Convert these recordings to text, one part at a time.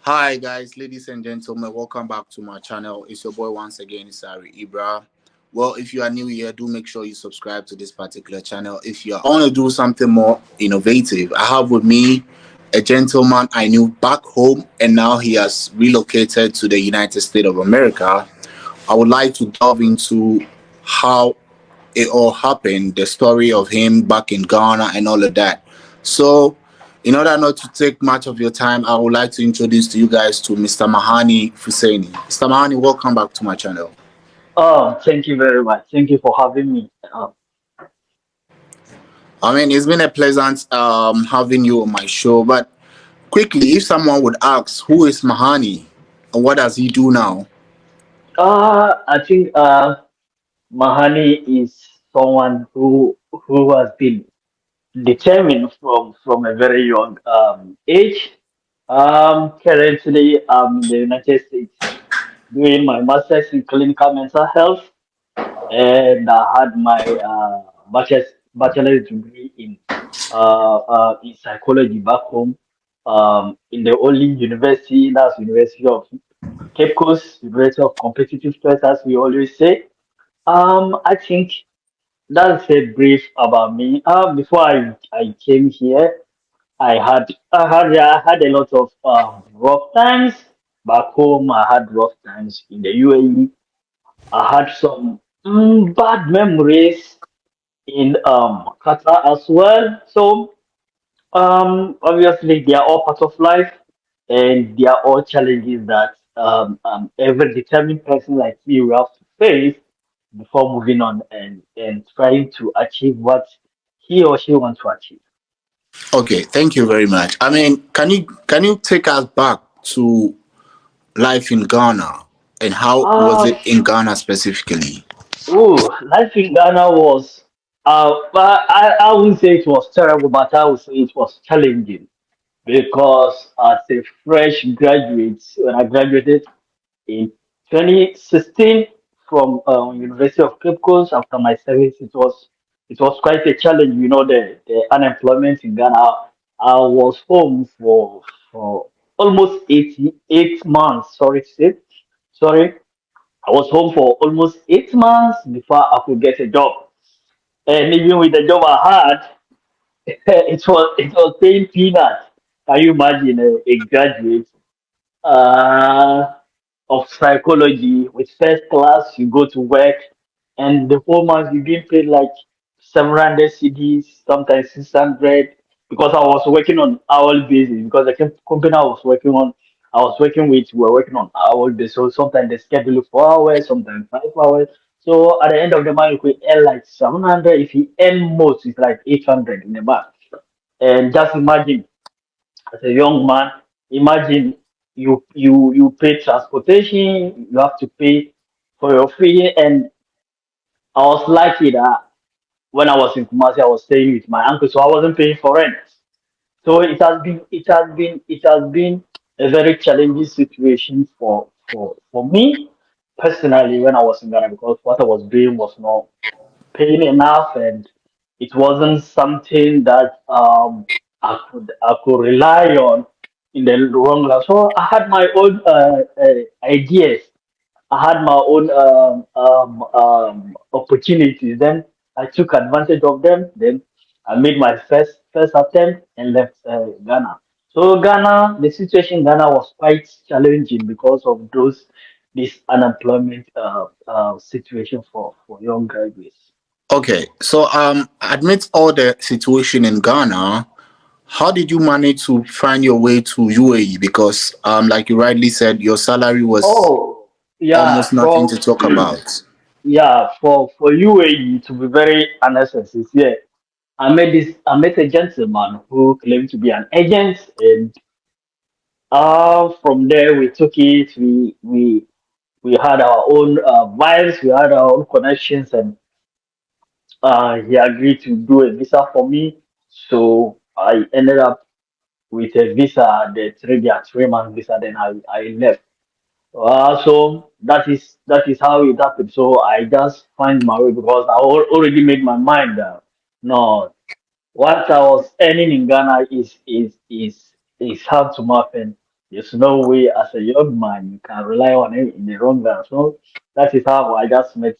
Hi guys, ladies and gentlemen, welcome back to my channel. It's your boy once again, Isari Ibra. Well, if you are new here, do make sure you subscribe to this particular channel. If you want to do something more innovative, I have with me a gentleman I knew back home and now he has relocated to the United States of America. I would like to delve into how it all happened, the story of him back in Ghana and all of that. So, in order not to take much of your time, I would like to introduce to you guys to Mr. Mahani Fusaini. Mr. Mahani, welcome back to my channel. Thank you very much. Thank you for having me. I mean, it's been a pleasant having you on my show. But quickly, if someone would ask, who is Mahani and what does he do now? I think Mahani is someone who has been determined from a very young age. Currently, I'm in the United States doing my master's in clinical mental health, and I had my bachelor's degree in psychology back home. In the only university, that's University of Cape Coast, University of Competitive Choice, as we always say. I think that's a brief about me. Before I came here, I had a lot of rough times back home. I had rough times in the UAE. I had some bad memories in Qatar as well. So obviously, they are all part of life, and they are all challenges that every determined person like me will have to face before moving on and trying to achieve what he or she wants to achieve. Okay, thank you very much. I mean, can you take us back to life in Ghana and how was Uh, it in Ghana specifically? Life in Ghana was, but I wouldn't say it was terrible, but I would say it was challenging because as a fresh graduate, when I graduated in 2016 from University of Cape Coast after my service, it was quite a challenge. The unemployment in Ghana. I was home for almost 8 months. Sorry to say, sorry. I was home for almost 8 months before I could get a job. And even with the job I had, it was paying peanuts. Can you imagine a graduate uh, of psychology with first class? You go to work, and the whole month you're being paid like 700 CDs, sometimes 600, because I was working on hourly basis. Because the company I was working with, we were working on hourly basis. So sometimes they schedule 4 hours, sometimes 5 hours. So at the end of the month, you could earn like 700. If you earn most, it's like 800 in a month. And just imagine, as a young man, imagine you pay transportation, you have to pay for your fee. And I was lucky that when I was in Kumasi, I was staying with my uncle, so I wasn't paying for rent. So it has been a very challenging situation for me personally when I was in Ghana, because what I was doing was not paying enough, and it wasn't something that I could rely on in the long run. So I had my own ideas. I had my own opportunities. Then I took advantage of them. Then I made my first attempt and left Ghana. So Ghana, the situation in Ghana was quite challenging because of this unemployment situation for young graduates. Okay, so amidst all the situation in Ghana, how did you manage to find your way to UAE? Because like you rightly said, your salary was Oh, yeah, almost nothing to from talk about. yeah, for UAE, to be very honest and sincere, I met a gentleman who claimed to be an agent, and from there we took it. We had our own vibes, we had our own connections, and he agreed to do a visa for me. So I ended up with a visa, the 3 month visa. Then I left. So that is how it happened. So I just find my way because I already made my mind. No, what I was earning in Ghana is hard to muffin. There's no way as a young man you can rely on him in the wrong way. So that is how I just met.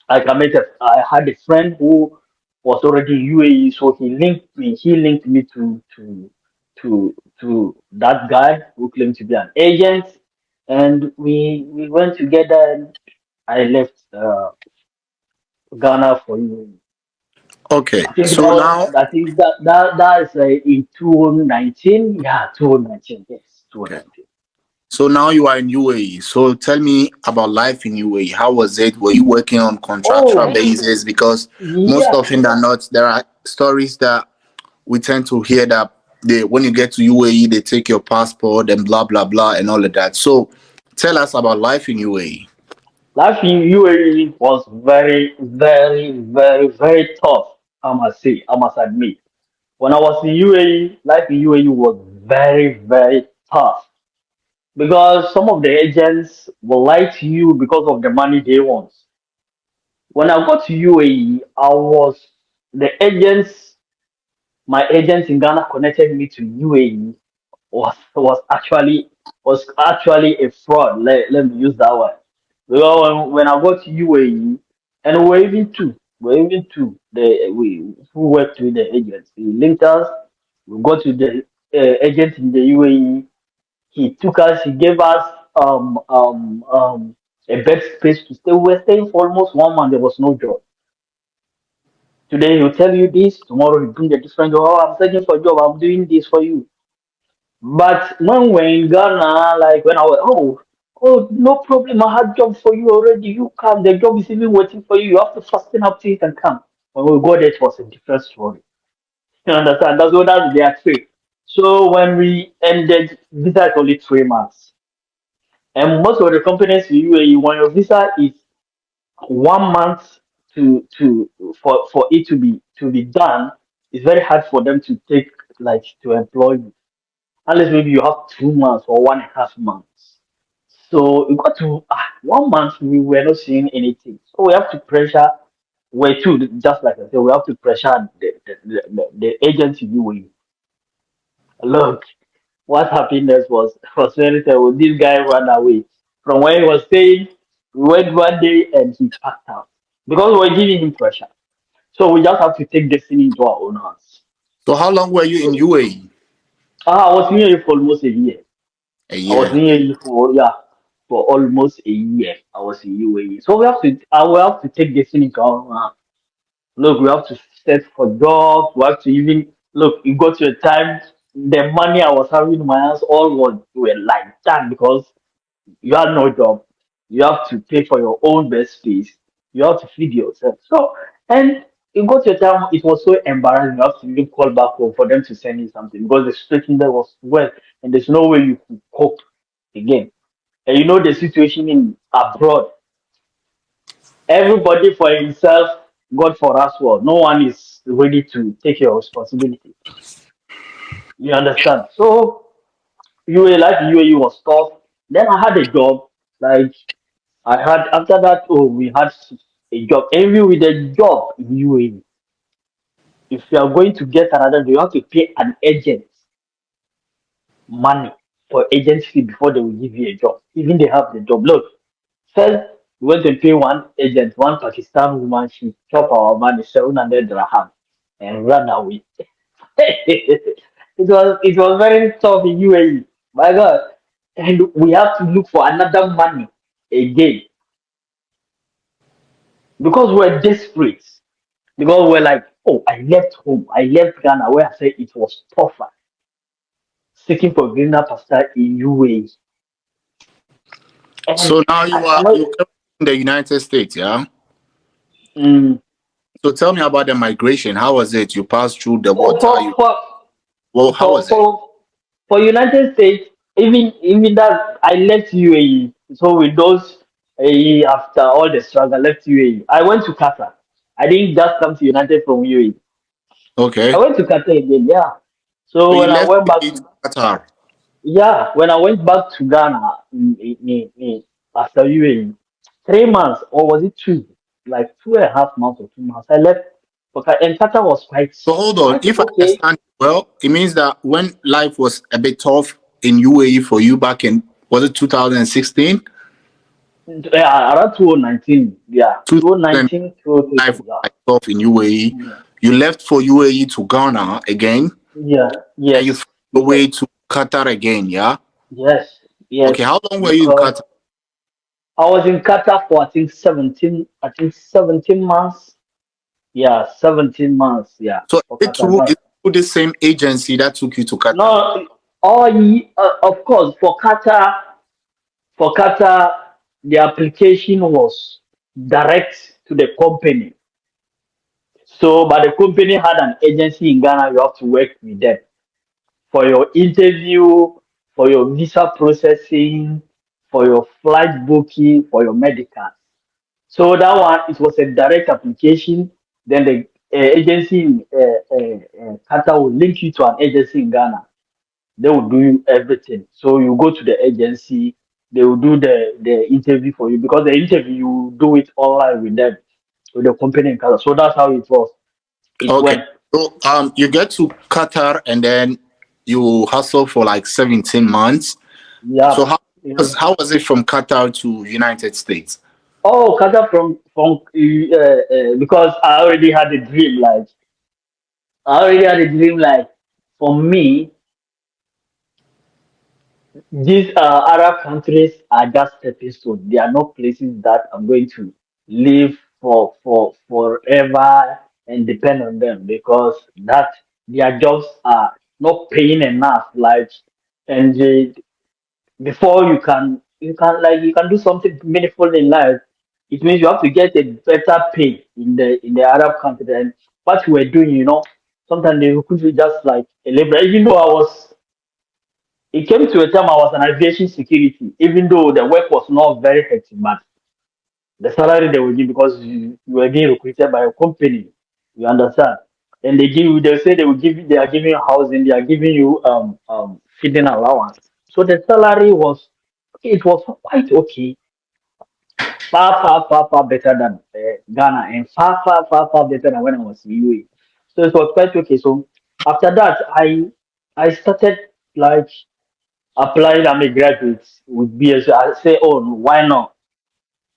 Like I had a friend who was already UAE, so he linked me. He linked me to that guy who claimed to be an agent, and we went together. And I left Ghana for UAE. Okay, I think that so now, was, I think that is in 2019. Yeah, 2019. Yes, okay, 2019. so now you are in UAE. So tell me about life in UAE. How was it? Were you working on contractual Oh, basis? Because most yeah. often than not, there are stories that we tend to hear that when you get to UAE, they take your passport and blah blah blah and all of that. So tell us about life in UAE. Life in UAE was very, very, very, very tough. I must say, I must admit. When I was in UAE, life in UAE was very, very tough because some of the agents will lie to you because of the money they want. When I got to UAE, I was the agents. My agents in Ghana connected me to UAE was actually a fraud. Let me use that word. Because when I got to UAE, and we're even two we who worked with the agents. He linked us. We got to the agent in the UAE. He took us. He gave us a bed space to stay. We were staying for almost 1 month. There was no job. Today he'll tell you this. Tomorrow he'll bring a different job. Oh, I'm searching for a job. I'm doing this for you. But when we're in Ghana, like when I was, oh, no problem, I had job for you already. You come, the job is even waiting for you. You have to fasten up till you can come. When we got there, it was a different story. You understand? That's their trick. So when we ended, visa is only 3 months. And most of the companies in UAE, when your visa is 1 month to for it to be done, it's very hard for them to take like to employ you unless maybe you have 2 months or 1.5 months. So we got to 1 month, we were not seeing anything. So we have to pressure, way too, just like I said, we have to pressure the agency you will look. What happened next was very terrible. This guy ran away from where he was staying. We went one day and he packed out because we were giving him pressure. So we just have to take destiny into our own hands. So how long were you in So UAE? I was here for almost a year. A I was year. near for yeah for almost a year. I was in UAE, so I will have to take this into account. Look, we have to search for jobs. We have to even look. You got to a time the money I was having in my hands all was were like that because you had no job. You have to pay for your own bed space. You have to feed yourself. So and it got to a time it was so embarrassing. You have to even call back home for them to send you something because the situation there was well and there's no way you could cope again. And you know the situation in abroad. Everybody for himself, God for us well. No one is ready to take your responsibility. You understand? So UA like UAE was tough. Then I had a job. Like I had after that, we had a job. Even with a job in UAE, if you are going to get another job, you have to pay an agent money for agency before they will give you a job. Even they have the job. Look, first we went to pay one agent, one Pakistan woman, she chop our money 700 dirham and ran away. It was very tough in UAE. My God. And we have to look for another money again because we're desperate. Because we're like, oh, I left home. I left Ghana where I said it was tougher. Seeking for greener pasture in UAE. And So now I you are cannot. you came in the United States, yeah? Mm, So tell me about the migration. How was it? You passed through the for, water. for, for, Well, how for, was it? for, for United States, even that I left UAE. So with those, after all the struggle, I left UAE. I went to Qatar. I didn't just come to United from UAE. I Okay. went to Qatar again, yeah. So So you when I left went back UAE to to Qatar. yeah, when I went back to Ghana after UAE, 3 months or was it two? Like 2.5 months or 2 months. I left and Qatar was quite So hold on. quite If I okay. understand well, it means that when life was a bit tough in UAE for you back in, was it 2016? Yeah, around 2019. Yeah, 2009 2019, 2020. for Yeah. myself in UAE. Yeah. You left for UAE to Ghana again, Yeah. and you Yes. found your Yes. way to Qatar again, yeah? Yes. Okay, Yes. how long were you in Because Qatar? I was in Qatar for I think 17 months. Yeah, 17 months. Yeah, So for Qatar. is But it through the same agency that took you to Qatar? no, of course, for Qatar, the application was direct to the company. So, but the company had an agency in Ghana. You have to work with them for your interview, for your visa processing, for your flight booking, for your medical. So that one, it was a direct application. Then the agency in Qatar will link you to an agency in Ghana. They will do everything. So you go to the agency, they will do the interview for you because the interview you do it online with them, with the company in Qatar. So that's how it was. It Okay. went. So you get to Qatar and then you hustle for like 17 months. Yeah. So Yeah. how was it from Qatar to United States? Oh, Qatar because I already had a dream like for me these Arab countries are just stepping stone. They are not places that I'm going to live for forever and depend on them because that their jobs are not paying enough. Like and before you can do something meaningful in life, it means you have to get a better pay in the Arab country. And what we're doing, sometimes they recruit you just like a laborer. Even though it came to a time I was an aviation security, even though the work was not very hectic, but the salary they will give because you were being recruited by a company, you understand? And they say they are giving you housing, they are giving you feeding allowance. So the salary was okay, it was quite okay, far, far, far, far better than Ghana, and far, far, far, far better than when I was in UAE. So it was quite okay. So after that, I started like applying. I'm a graduate with BS. I say, oh, no, why not?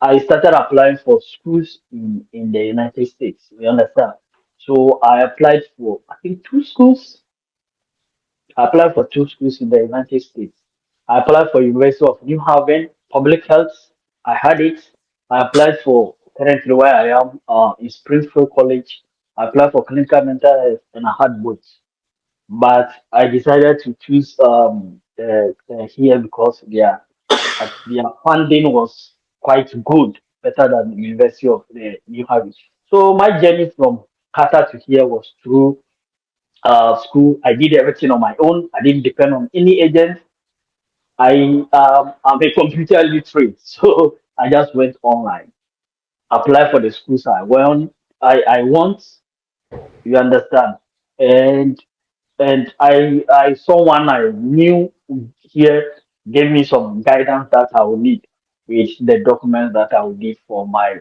I started applying for schools in the United States. You understand? So I applied for I think two schools. I applied for two schools in the United States. I applied for University of New Haven, Public Health. I had it. I applied for currently where I am in Springfield College. I applied for clinical mental health and I had both. But I decided to choose here because their funding was quite good, better than the University of the New Haven. So my journey from Qatar to here was through school. I did everything on my own. I didn't depend on any agent. I'm a computer literate, so I just went online, apply for the schools I want. You understand? And and I saw one I knew here gave me some guidance that I would need with the documents that I would need for my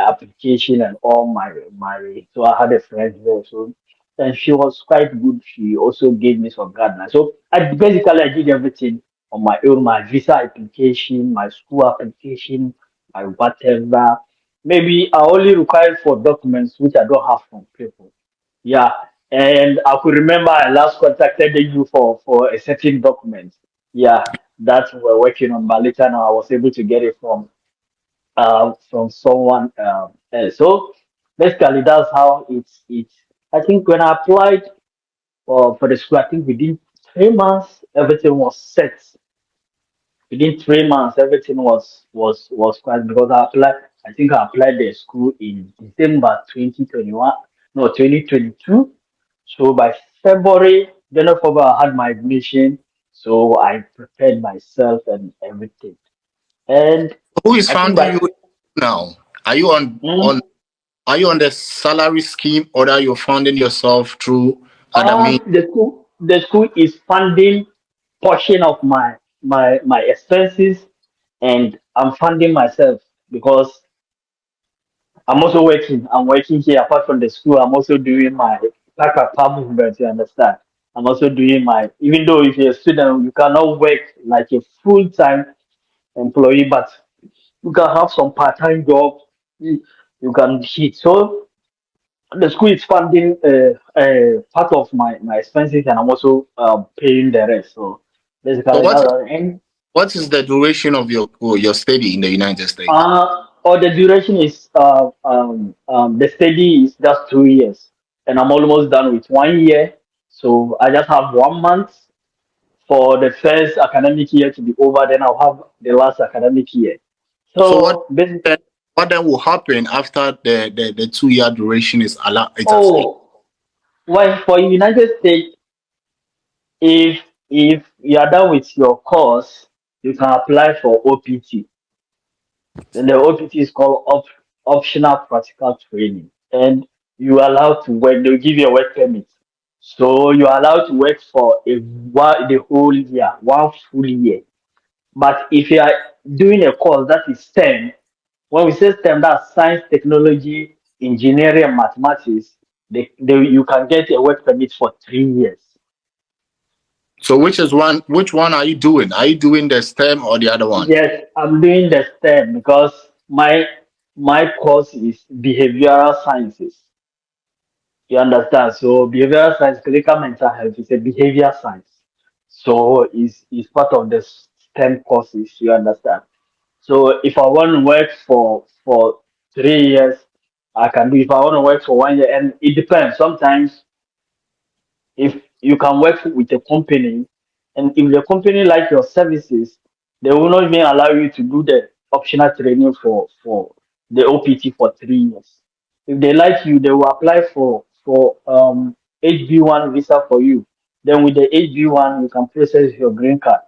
application and all my so I had a friend there so and she was quite good. She also gave me some guidance. So I did everything on my own, my visa application, my school application, my whatever. Maybe I only required for documents which I don't have from people. Yeah, and I could remember I last contacted you for a certain document. Yeah, that we're working on, but later now I was able to get it from someone else. So basically, that's how it's. I think when I applied for the school, I think within 3 months everything was set. Within 3 months, everything was quite because I applied. I think I applied the school in December 2021, no 2022. So by February, January, February, I had my admission. So I prepared myself and everything. And Who is I think funding by you now? Are you on mm, are you on the salary scheme or are you funding yourself through other means? the school is funding portion of my expenses, and I'm funding myself because I'm also working. I'm working here apart from the school. I'm also doing my Papa movement. You understand? I'm also doing my, even though if you're a student, you cannot work like a full time employee, but you can have some part time job you can hit. So the school is funding part of my expenses, and I'm also paying the rest. So So basically, and what is the duration of your study in the United States? or the duration is the study is just 2 years, and I'm almost done with 1 year. So I just have 1 month for the first academic year to be over. Then I'll have the last academic year. So So basically, what then will happen after the 2 year duration is allowed? It has oh, well, for United States, if you are done with your course, you can apply for OPT. Then the OPT is called optional practical training, and you are allowed to work. They'll give you a work permit, so you are allowed to work for the whole year, 1 full year. But if you are doing a course that is STEM, when we say STEM, that's science, technology, engineering, and mathematics, you can get a work permit for 3 years. so which one are you doing? Are you doing the STEM or the other one? Yes, I'm doing the STEM because my course is behavioral sciences. You understand? So behavioral science, clinical mental health is a behavior science. So is part of the STEM courses. You understand? So if I want to work for 3 years, I can do. If I want to work for 1 year, and it depends. Sometimes if you can work with a company, and if the company like your services, they will not even allow you to do the optional training for the OPT for 3 years. If they like you, they will apply for HB1 visa for you. Then with the HB1, you can process your green card.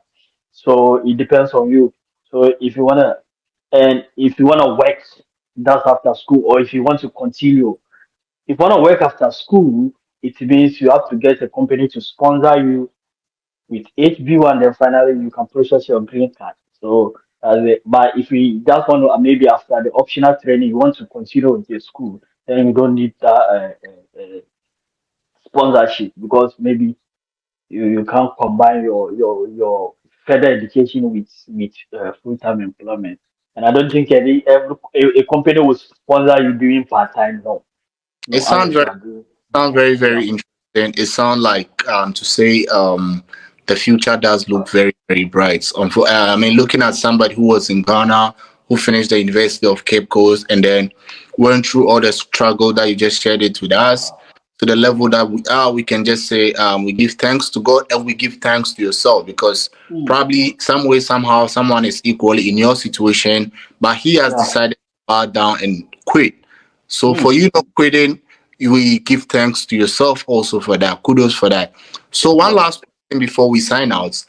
So it depends on you. So if you wanna work, that's after school, or if you want to continue, if you want to work after school, it means you have to get a company to sponsor you with HB1. Then finally, you can process your green card. So, but if you just want to, maybe after the optional training, you want to continue with your school, then you don't need that sponsorship, because maybe you can't combine your further education with full time employment. And I don't think a company will sponsor you doing part time. No, It no, sounds unless you very are doing. sounds Yeah, very yeah. very interesting. It sounds like to say the future does look very very bright. I mean, looking at somebody who was in Ghana, who finished the University of Cape Coast, and then went through all the struggle that you just shared it with us, to the level that we are, we can just say we give thanks to God and we give thanks to yourself, because Mm, probably some way somehow someone is equally in your situation, but he has yeah. decided to bow down and quit. So for Mm. you not quitting, we give thanks to yourself also for that. Kudos for that. So one Yeah. last question before we sign out.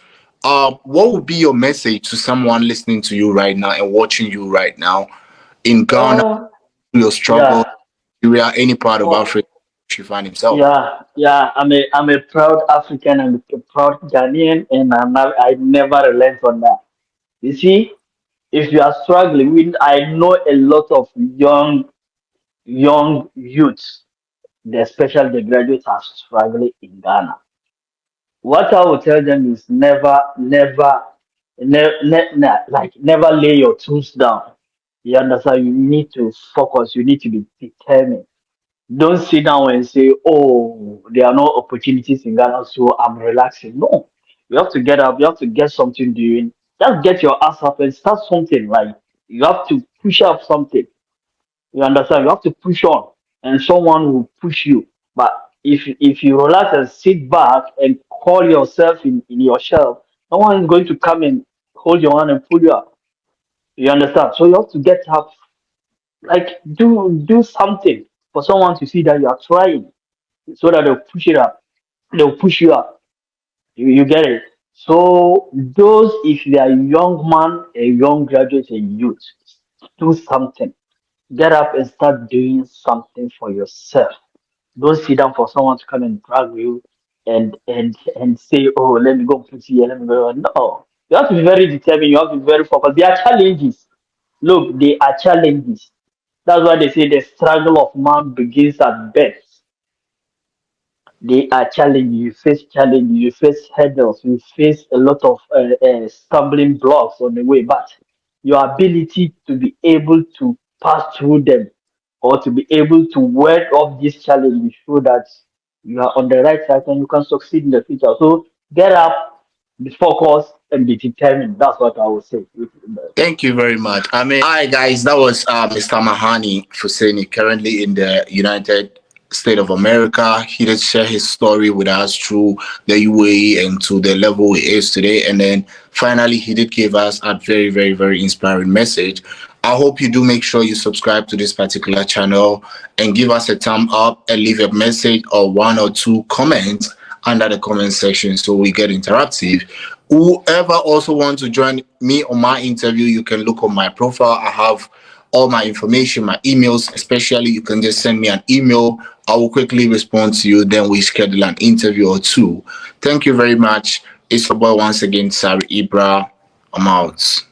What would be your message to someone listening to you right now and watching you right now in Ghana, Uh, your struggle, yeah. Syria, any part of Oh, Africa, she find himself? yeah. Yeah. I'm a proud African and a proud Ghanaian, and I never relent on that. You see, if you are struggling, I know a lot of young youths, especially the graduates, are struggling in Ghana. What I will tell them is never lay your tools down. You understand? You need to focus. You need to be determined. Don't sit down and say, "Oh, there are no opportunities in Ghana, so I'm relaxing." No, you have to get up. You have to get something doing. Just get your ass up and start something. Like you have to push up something. You understand? You have to push on, and someone will push you. But if you relax and sit back and call yourself in your shell, no one is going to come and hold your hand and pull you up. You understand? So you have to get up, like do something for someone to see that you are trying, so that they'll push it up. They'll push you up. You get it? So those, if they are young man, a young graduate, a youth, do something. Get up and start doing something for yourself. Don't sit down for someone to come and drag you and say, "Oh, let me go put here, let me go." No, you have to be very determined. You have to be very focused. There are challenges. Look, they are challenges. That's why they say the struggle of man begins at birth. they are challenging. You face challenges, you face hurdles, you face a lot of stumbling blocks on the way. But your ability to be able to pass through them or to be able to ward off these challenges show that you are on the right track and you can succeed in the future. So get up, be focused, and be determined. That's what I would say. Thank you very much. I mean, all right, guys, that was Mr. Mahani Fuseni, currently in the United States of America. He did share his story with us through the UAE and to the level he is today. And then finally, he did give us a very, very, very inspiring message. I hope you do make sure you subscribe to this particular channel and give us a thumb up and leave a message or one or two comments under the comment section so we get interactive. Whoever also wants to join me on my interview, you can look on my profile. I have all my information, my emails, especially you can just send me an email. I will quickly respond to you. Then we schedule an interview or two. Thank you very much. It's your boy once again, Sari Ibra. I'm out.